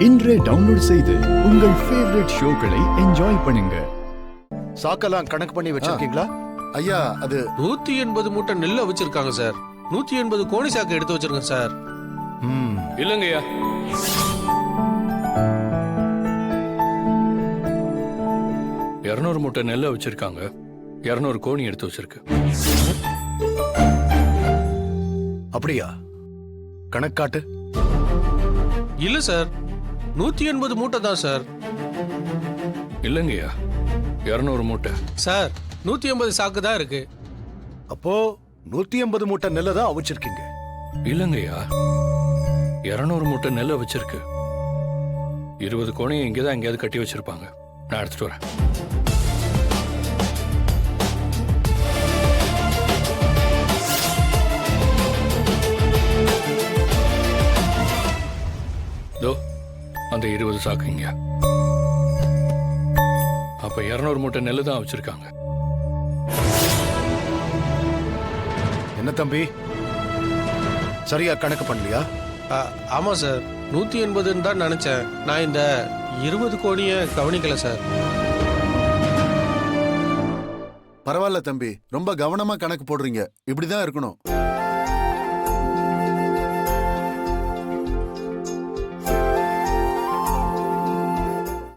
இன்றே டவுன்லோட் செய்து உங்கள் ஃபேவரட் ஷோக்களை என்ஜாய் பண்ணுங்க. சாக்கெல்லாம் கணக்கு பண்ணி வச்சிருக்கீங்களா? ஐயா, அது 180 மூட்டை நெல்லை வச்சிருக்காங்க சார். 180 கோணி சாக்கு எடுத்து வச்சிருக்கேன் சார். இல்லங்கய்யா, மூட்டை நெல்லை வச்சிருக்காங்க. 200 கோணி எடுத்து வச்சிருக்கு. அப்படியா? கணக்காட்டு. இல்ல சார், 180 மூட்டை தான் சார். இல்லங்கய்யா, 200 மூட்டை சார். 180 சாக்கு தான் இருக்கு. அப்போ 180 மூட்டை நெல்லை தான் அவிச்சிருக்கீங்க. இல்லங்கய்யா, 200 மூட்டை நெல்லை வச்சிருக்கு. 20 கோணியை இங்கேதான் எங்கேயாவது கட்டி வச்சிருப்பாங்க. நான் எடுத்துட்டு வரேன். அந்த 20 சாக்குங்க. அப்ப 200 மூட்டை நெல்லு தான் வச்சிருக்காங்க. என்ன தம்பி, சரியா கணக்கு பண்ணலையா? ஆமா சார், 180 தான் நினைச்சேன். நான் இந்த 20 கோணிய கவனிக்கல சார். பரவாயில்ல தம்பி, ரொம்ப கவனமா கணக்கு போடுறீங்க. இப்படிதான் இருக்கணும்.